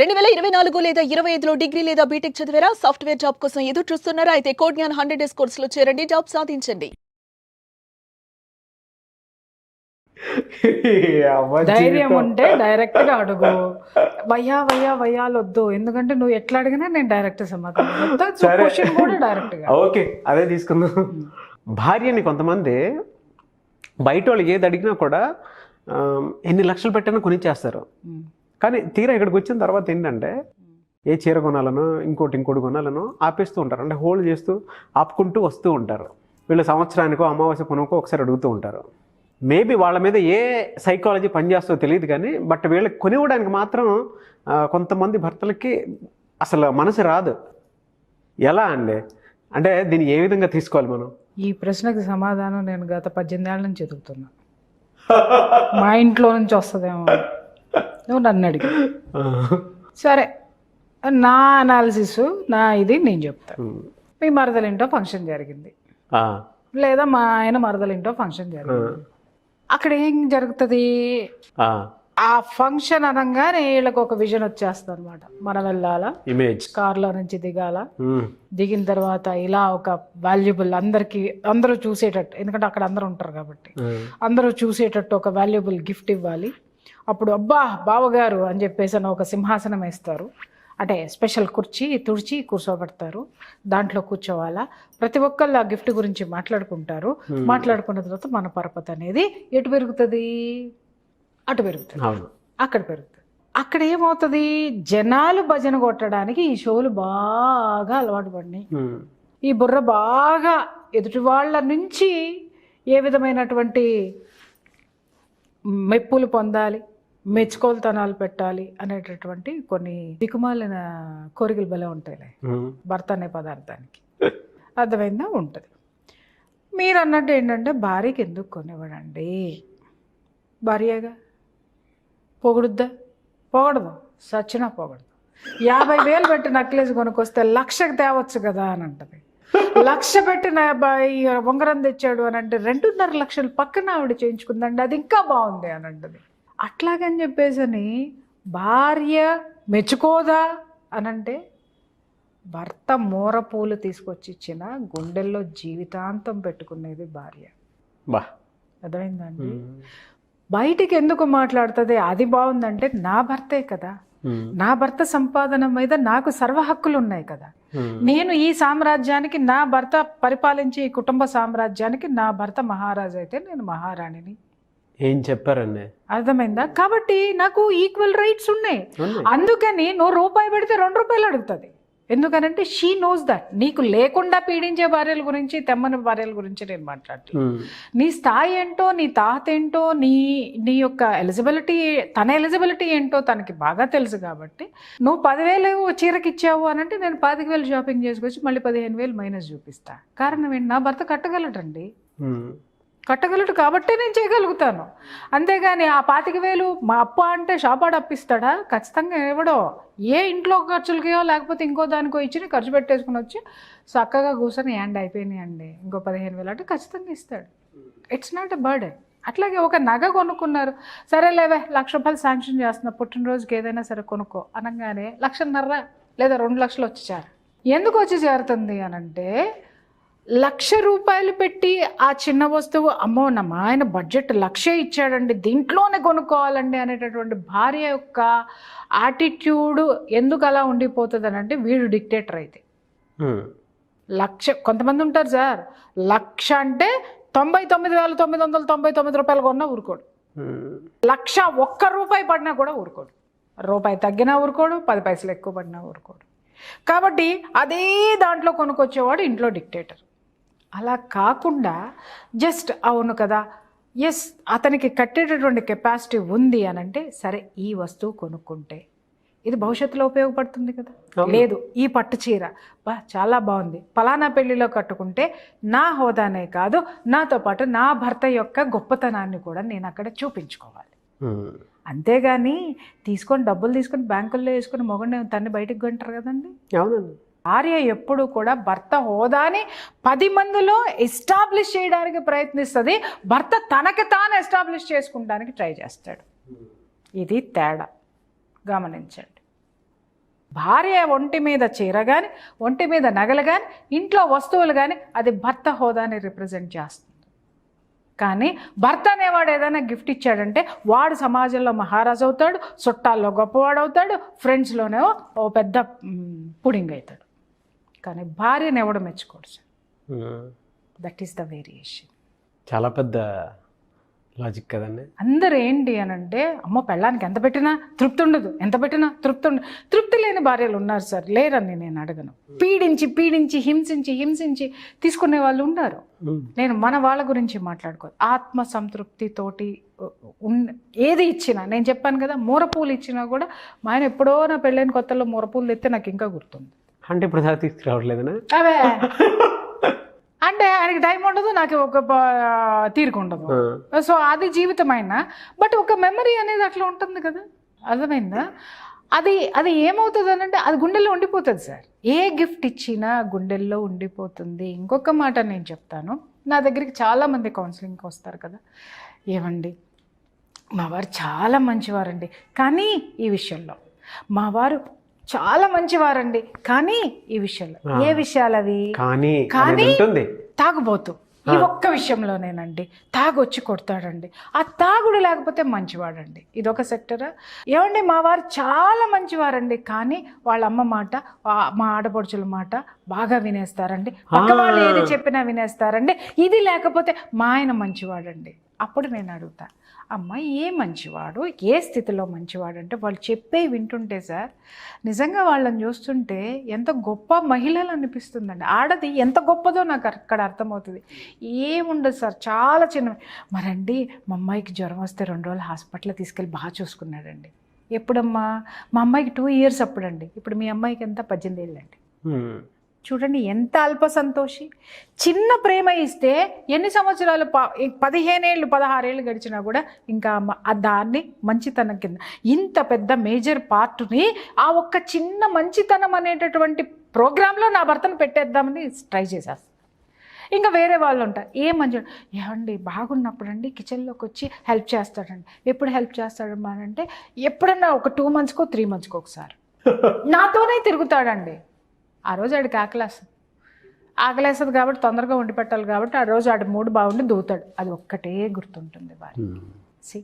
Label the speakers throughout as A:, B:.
A: 2024 లేదా 25లో డిగ్రీ లేదా బీటెక్ చదివారా? సాఫ్ట్వేర్ జాబ్ కోసం ఎదురు చూస్తున్నారా? అయితే కోడ్ జ్ఞాన్ 100 డేస్ కోర్సులో చేరండి, జాబ్ సాధించండి.
B: ధైర్యం ఉంటే డైరెక్ట్ గా అడుగు. వయ్యా వయ్యా వయ్యాలొద్దు, ఎందుకంటే నువ్వు ఎట్లా అడిగినా నేను డైరెక్ట్ సమాధానం చెప్తా. క్వశ్చన్ కూడా డైరెక్ట్ గా.
C: ఓకే, అదే తీసుకుందాం. భార్యని కొంతమంది బయట వాళ్ళు ఏది అడిగినా కూడా ఎన్ని లక్షలు పెట్టినా కొనిచ్చేస్తారు. కానీ తీరా ఇక్కడికి వచ్చిన తర్వాత ఏంటంటే ఏ చీర కొనాలనో ఇంకోటి కొనాలనో ఆపేస్తూ ఉంటారు. అంటే హోల్డ్ చేస్తూ ఆపుకుంటూ వస్తూ ఉంటారు. వీళ్ళు సంవత్సరానికో అమావాస్య పునకో ఒకసారి అడుగుతూ ఉంటారు. మేబీ వాళ్ళ మీద ఏ సైకాలజీ పనిచేస్తుందో తెలియదు కానీ బట్ వీళ్ళకి కొనివ్వడానికి మాత్రం కొంతమంది భర్తలకి అసలు మనసు రాదు. ఎలా అండి? అంటే దీన్ని ఏ విధంగా తీసుకోవాలి మనం?
B: ఈ ప్రశ్నకి సమాధానం నేను గత 18 ఏళ్ళ నుంచి ఎదుగుతున్నా. మా ఇంట్లో నుంచి వస్తుందేమో, నువ్వు నన్ను అడిగి. సరే, నా అనాలిసిస్ నా ఇది నేను చెప్తాను. మీ మరదలింటో ఫంక్షన్ జరిగింది, లేదా మా ఆయన మరదలింటో ఫంక్షన్ జరిగింది. అక్కడ ఏం జరుగుతుంది? ఆ ఫంక్షన్ అనగానే వీళ్ళకి ఒక విజన్ వచ్చేస్తుంది అనమాట. మనం వెళ్ళాలా, ఇమేజ్ కార్లో నుంచి దిగాల, దిగిన తర్వాత ఇలా ఒక వాల్యుబుల్ అందరూ చూసేటట్టు, ఎందుకంటే అక్కడ అందరూ ఉంటారు కాబట్టి అందరూ చూసేటట్టు ఒక వాల్యుబుల్ గిఫ్ట్ ఇవ్వాలి. అప్పుడు అబ్బా బావగారు అని చెప్పేసి ఒక సింహాసనం వేస్తారు. అంటే స్పెషల్ కుర్చీ తుడిచి కూర్చోబెడతారు, దాంట్లో కూర్చోవాలా. ప్రతి ఒక్కళ్ళు ఆ గిఫ్ట్ గురించి మాట్లాడుకుంటారు. మాట్లాడుకున్న తర్వాత మన పరపతి అనేది ఎటు పెరుగుతుంది? అటు పెరుగుతుంది, అక్కడ పెరుగుతుంది. అక్కడ ఏమవుతుంది? జనాలు భజన కొట్టడానికి ఈ షోలు బాగా అలవాటు పడినాయి. ఈ బుర్ర బాగా ఎదుటి వాళ్ళ నుంచి ఏ విధమైనటువంటి మెప్పులు పొందాలి, మెచ్చుకోలుతనాలు పెట్టాలి అనేటటువంటి కొన్ని దిక్కుమాలిన కోరికలు భలే ఉంటాయిలే భర్త అనే పదార్థానికి. అర్థమైందా? ఉంటుంది. మీరు అన్నట్టు ఏంటంటే భార్యకి ఎందుకు కొనివ్వడండి? భార్యగా పొగుడుద్దా? పొగడదు, సచ్చినా పొగడదు. 50,000 పెట్టి నెక్లెస్ కొనుక్కొస్తే 1,00,000కి తేవచ్చు కదా అని అంటది. 1,00,000 పెట్టి నా ఉంగరం తెచ్చాడు అని అంటే 2.5 లక్షలు పక్కన ఆవిడ చేయించుకుందండి, అది ఇంకా బాగుంది అని అంటది. అట్లాగని చెప్పేసి భార్య మెచ్చుకోదా అనంటే భర్త మూరపూలు తీసుకొచ్చి ఇచ్చిన గుండెల్లో జీవితాంతం పెట్టుకునేది భార్య. అర్థమైందండి? బయటికి ఎందుకు మాట్లాడుతుంది? అది బాగుందంటే నా భర్తే కదా, నా భర్త సంపాదన మీద నాకు సర్వ హక్కులు ఉన్నాయి కదా. నేను ఈ సామ్రాజ్యానికి, నా భర్త పరిపాలించే ఈ కుటుంబ సామ్రాజ్యానికి నా భర్త మహారాజు అయితే నేను మహారాణిని.
C: ఏం చెప్పారండి?
B: అర్థమైందా? కాబట్టి నాకు ఈక్వల్ రైట్స్ ఉన్నాయి. అందుకని నువ్వు రూపాయి పెడితే 2 రూపాయలు అడుగుతుంది. ఎందుకనంటే షీ నోస్ దట్. నీకు లేకుండా పీడించే భార్యల గురించి, తెమ్మని భార్యల గురించి నేను మాట్లాడుతున్నాను. నీ స్థాయి ఏంటో, నీ తాత ఏంటో, నీ యొక్క ఎలిజిబిలిటీ, తన ఎలిజిబిలిటీ ఏంటో తనకి బాగా తెలుసు. కాబట్టి నువ్వు 10,000 చీరకి ఇచ్చావు అనంటే నేను 25,000 షాపింగ్ చేసుకొచ్చి మళ్ళీ 15,000 మైనస్ చూపిస్తా. కారణం ఏంటి? నా భర్త కట్టగలటండి, కట్టగలడు కాబట్టే నేను చేయగలుగుతాను. అంతేగాని ఆ 25,000 మా అప్ప అంటే షాపాడు అప్పిస్తాడా? ఖచ్చితంగా ఇవ్వడో. ఏ ఇంట్లో ఖర్చులకో లేకపోతే ఇంకో దానికో ఇచ్చి ఖర్చు పెట్టేసుకుని వచ్చి చక్కగా కూర్చొని హ్యాండ్ అయిపోయినాయండి ఇంకో 15,000 అంటే ఖచ్చితంగా ఇస్తాడు. It's not a burden. అట్లాగే ఒక నగ కొనుక్కున్నారు, సరే లేవే 1,00,000 రూపాయలు శాంక్షన్ చేస్తున్నా, పుట్టినరోజుకి ఏదైనా సరే కొనుక్కో అనగానే 1,50,000 లేదా 2 లక్షలు వచ్చి చేరు. ఎందుకు వచ్చి చేరుతుంది అనంటే 1,00,000 రూపాయలు పెట్టి ఆ చిన్న వస్తువు, అమ్మో నా మా ఆయన బడ్జెట్ 1,00,000 ఇచ్చాడండి, దీంట్లోనే కొనుక్కోవాలండి అనేటటువంటి భార్య యొక్క యాటిట్యూడ్ ఎందుకు అలా ఉండిపోతుంది అని అంటే వీడు డిక్టేటర్ అయితే. 1,00,000 కొంతమంది ఉంటారు సార్, 1,00,000 అంటే 99,999 రూపాయలు కొన్నా ఊరుకోడు. 1,00,000 ఒక్క రూపాయి పడినా కూడా ఊరుకోడు. రూపాయి తగ్గినా ఊరుకోడు, 10 పైసలు ఎక్కువ పడినా ఊరుకోడు. కాబట్టి అదే దాంట్లో కొనుక్కొచ్చేవాడు ఇంట్లో డిక్టేటర్. అలా కాకుండా జస్ట్ అవును కదా, ఎస్ అతనికి కట్టేటటువంటి కెపాసిటీ ఉంది అని అంటే సరే ఈ వస్తువు కొనుక్కుంటే ఇది భవిష్యత్తులో ఉపయోగపడుతుంది కదా. లేదు ఈ పట్టు చీర చాలా బాగుంది, ఫలానా పెళ్లిలో కట్టుకుంటే నా హోదానే కాదు, నాతో పాటు నా భర్త యొక్క గొప్పతనాన్ని కూడా నేను అక్కడ చూపించుకోవాలి. అంతేగాని డబ్బులు తీసుకొని బ్యాంకుల్లో వేసుకుని మొగండి తన్ని బయటకు కొంటారు కదండి.
C: అవునండి.
B: భార్య ఎప్పుడు కూడా భర్త హోదాని 10 మందిలో ఎస్టాబ్లిష్ చేయడానికి ప్రయత్నిస్తుంది, భర్త తనకి తాను ఎస్టాబ్లిష్ చేసుకుంటానికి ట్రై చేస్తాడు. ఇది తేడా గమనించండి. భార్య ఒంటి మీద చీర కానీ, ఒంటి మీద నగలు కానీ, ఇంట్లో వస్తువులు కానీ అది భర్త హోదాని రిప్రజెంట్ చేస్తుంది. కానీ భర్త అనేవాడు ఏదైనా గిఫ్ట్ ఇచ్చాడంటే వాడు సమాజంలో మహారాజు అవుతాడు, చుట్టాల్లో గొప్పవాడు అవుతాడు, ఫ్రెండ్స్లోనేమో ఓ పెద్ద పుడింగ్ అవుతాడు. కానీ భార్యను ఎవడు మెచ్చుకోడు sir. That is the variation.
C: చాలా పెద్ద లాజిక్ కదండి.
B: అందరూ ఏంటి అని అంటే, అమ్మ పెళ్ళానికి ఎంత పెట్టినా తృప్తి ఉండదు, ఎంత పెట్టినా తృప్తి లేని భార్యలు ఉన్నారు సార్. లేరని నేను అడగను. పీడించి హింసించి తీసుకునే వాళ్ళు ఉన్నారు. నేను మన వాళ్ళ గురించి మాట్లాడుకోదు. ఆత్మ సంతృప్తితోటి ఏది ఇచ్చినా, నేను చెప్పాను కదా, మూరపూలు ఇచ్చినా కూడా మా ఆయన ఎప్పుడో నా పెళ్ళైన కొత్తలో మూరపూలు తెస్తే నాకు ఇంకా గుర్తుంది.
C: అంటే ఇప్పుడు దాకా తీసుకురావట్లేదనా?
B: అవే అంటే ఆయనకి టైం ఉండదు, నాకు ఒక తీరిక ఉండదు. సో అది జీవితమైన, బట్ ఒక మెమరీ అనేది అట్లా ఉంటుంది కదా, అర్థమైందా? అది ఏమవుతుంది అని అంటే అది గుండెల్లో ఉండిపోతుంది సార్. ఏ గిఫ్ట్ ఇచ్చినా గుండెల్లో ఉండిపోతుంది. ఇంకొక మాట నేను చెప్తాను, నా దగ్గరికి చాలామంది కౌన్సిలింగ్కి వస్తారు కదా, ఏమండి మా వారు చాలా మంచివారండి కానీ ఈ విషయంలో, మా వారు చాలా మంచివారండి కానీ ఈ విషయంలో. ఏ విషయాలు అవి? కానీ తాగుబోతు ఈ ఒక్క విషయంలోనేనండి. తాగొచ్చి కొడతాడండి. ఆ తాగుడు లేకపోతే మంచివాడండి. ఇదొక సెక్టరా? ఏమండి మా వారు చాలా మంచివారండి కానీ వాళ్ళ అమ్మ మాట, మా ఆడపడుచుల మాట బాగా వినేస్తారండి, పక్క వాళ్ళు ఏది చెప్పినా వినేస్తారండి. ఇది లేకపోతే మా ఆయన మంచివాడండి. అప్పుడు నేను అడుగుతా, అమ్మ ఏ మంచివాడు, ఏ స్థితిలో మంచివాడు అంటే వాళ్ళు చెప్పే వింటుంటే సార్ నిజంగా వాళ్ళని చూస్తుంటే ఎంత గొప్ప మహిళలు అనిపిస్తుందండి. ఆడది ఎంత గొప్పదో నాకు అక్కడ అర్థమవుతుంది. ఏముండదు సార్, చాలా చిన్న. మరండి మా అమ్మాయికి జ్వరం వస్తే 2 రోజులు హాస్పిటల్లో తీసుకెళ్ళి బాగా చూసుకున్నాడండి. ఎప్పుడమ్మా? మా అమ్మాయికి 2 years అప్పుడండి. ఇప్పుడు మీ అమ్మాయికి ఎంత? 18 ఏళ్ళండి. చూడండి ఎంత అల్ప సంతోషి. చిన్న ప్రేమ ఇస్తే ఎన్ని సంవత్సరాలు, 15 ఏళ్ళు 16 ఏళ్ళు గడిచినా కూడా ఇంకా దాన్ని మంచితనం కింద, ఇంత పెద్ద మేజర్ పార్ట్ని ఆ ఒక్క చిన్న మంచితనం అనేటటువంటి ప్రోగ్రాంలో నా భర్తను పెట్టేద్దామని ట్రై చేసేస్తాను. ఇంకా వేరే వాళ్ళు ఉంటారు, ఏ మంచి ఏమండి బాగున్నప్పుడు అండి కిచెన్లోకి వచ్చి హెల్ప్ చేస్తాడండి. ఎప్పుడు హెల్ప్ చేస్తాడమ్మా అంటే ఎప్పుడన్నా ఒక 2 monthsకో 3 monthsకో ఒకసారి నాతోనే తిరుగుతాడండి. ఆ రోజు ఆడికి ఆకలేస్తుంది కాబట్టి తొందరగా వండి పెట్టాలి కాబట్టి ఆ రోజు ఆడి మూడు బాగుండి దూతాడు. అది ఒక్కటే గుర్తుంటుంది వారికి.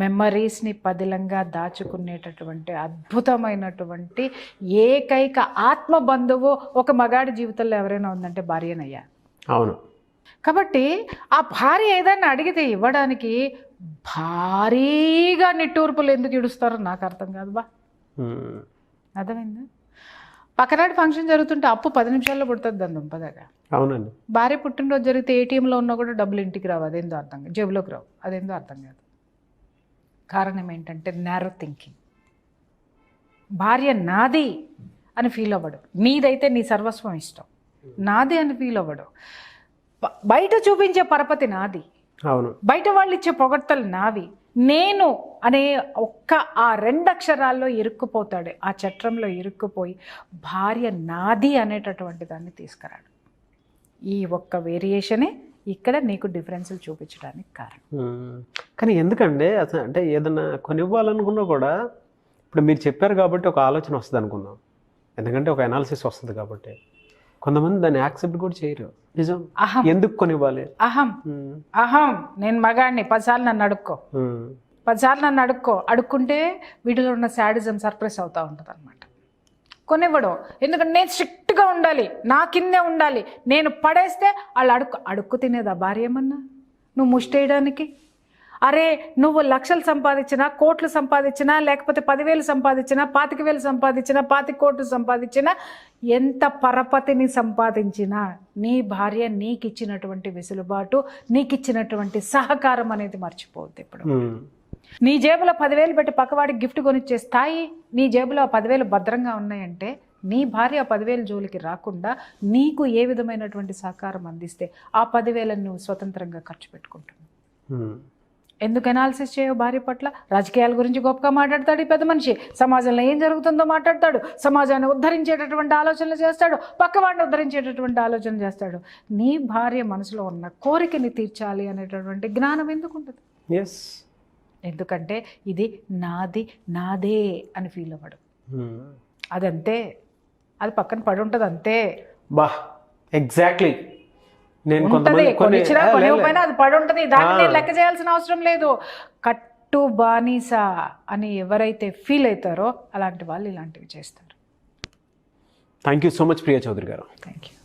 B: మెమరీస్ని పదిలంగా దాచుకునేటటువంటి అద్భుతమైనటువంటి ఏకైక ఆత్మ బంధువు ఒక మగాడి జీవితంలో ఎవరైనా ఉందంటే భార్యనయ్యా.
C: అవును.
B: కాబట్టి ఆ భార్య ఏదైనా అడిగితే ఇవ్వడానికి భారీగా నిట్టూర్పులు ఎందుకు ఇడుస్తారో నాకు అర్థం కాదు బా. అర్థమైందా? పక్కనాటి ఫంక్షన్ జరుగుతుంటే అప్పు 10 నిమిషాల్లో పుడుతుంది దాని దుంపదగా.
C: అవునండి.
B: భార్య పుట్టినరోజు జరిగితే ఏటీఎంలో ఉన్నా కూడా డబ్బులు ఇంటికి రావు. అదేందో అర్థం కాదు, జేబులోకి రావు. అదేందో అర్థం కాదు. కారణం ఏంటంటే నేరో థింకింగ్. భార్య నాది అని ఫీల్ అవ్వడు. నీదైతే నీ సర్వస్వం ఇష్టం, నాది అని ఫీల్ అవ్వడు. బయట చూపించే పరపతి నాది,
C: అవును,
B: బయట వాళ్ళు ఇచ్చే పొగడ్తలు నావి. నేను అనే ఒక్క ఆ 2 అక్షరాల్లో ఇరుక్కుపోతాడు. ఆ చట్రంలో ఇరుక్కుపోయి భార్య నాది అనేటటువంటి దాన్ని తీసుకురాడు. ఈ ఒక్క వేరియేషనే ఇక్కడ నీకు డిఫరెన్సులు చూపించడానికి కారణం.
C: కానీ ఎందుకంటే అసలు అంటే ఏదైనా కొనివ్వాలనుకున్నా కూడా ఇప్పుడు మీరు చెప్పారు కాబట్టి ఒక ఆలోచన వస్తుంది అనుకుందాం, ఎందుకంటే ఒక అనాలిసిస్ వస్తుంది కాబట్టి. కొంతమంది దాన్ని యాక్సెప్ట్ కూడా చేయరు. నిజం.
B: అహం.
C: ఎందుకు కొనివ్వాలి?
B: అహం. నేను మగాడిని 10 సార్లు నన్ను అడుక్కో, 10 సార్లు నన్ను అడుక్కుంటే వీటిలో ఉన్న శాడిజం సర్ప్రెస్ అవుతూ ఉంటుంది అనమాట. కొనివ్వడం ఎందుకంటే నేను స్ట్రిక్ట్గా ఉండాలి, నా కిందే ఉండాలి, నేను పడేస్తే వాళ్ళు అడుక్కు తినేదా భార్య ఏమన్నా నువ్వు ముష్టేయడానికి? అరే నువ్వు లక్షలు సంపాదించినా, కోట్లు సంపాదించినా, లేకపోతే 10,000 సంపాదించినా, 25,000 సంపాదించినా, 25 కోట్లు సంపాదించినా, ఎంత పరపతిని సంపాదించినా నీ భార్య నీకు ఇచ్చినటువంటి వెసులుబాటు, నీకు ఇచ్చినటువంటి సహకారం అనేది మర్చిపోవద్దు. ఇప్పుడు నీ జేబులో 10,000 పెట్టి పక్కవాడికి గిఫ్ట్ కొనిచ్చే స్థాయి, నీ జేబులో 10,000 భద్రంగా ఉన్నాయంటే నీ భార్య 10,000 జోలికి రాకుండా నీకు ఏ విధమైనటువంటి సహకారం అందిస్తే ఆ 10,000 నువ్వు స్వతంత్రంగా ఖర్చు పెట్టుకుంటున్నావు. ఎందుకు అనాలిసిస్ చేయవు భార్య పట్ల? రాజకీయాల గురించి గొప్పగా మాట్లాడతాడు ఈ పెద్ద మనిషి, సమాజంలో ఏం జరుగుతుందో మాట్లాడతాడు, సమాజాన్ని ఉద్ధరించేటటువంటి ఆలోచనలు చేస్తాడు, పక్కవాడిని ఉద్ధరించేటటువంటి ఆలోచన చేస్తాడు. నీ భార్య మనసులో ఉన్న కోరికని తీర్చాలి అనేటటువంటి జ్ఞానం ఎందుకు ఉంటుంది? ఎందుకంటే ఇది నాదే అని ఫీల్ అవ్వడు. అదంతే, అది పక్కన పడి ఉంటుంది అంతే.
C: బా ఎగ్జాక్ట్లీ. నేను
B: ఉంటది,
C: కొంతమంది
B: కొనిచ్చినా కొనివ్వకపోయినా అది పడి ఉంటుంది. దాన్ని నేను లెక్క చేయాల్సిన అవసరం లేదు. కట్టు బానిస అని ఎవరైతే ఫీల్ అవుతారో అలాంటి వాళ్ళు ఇలాంటివి చేస్తారు.
C: Thank you so much Priya Chaudhary garu.
B: Thank you.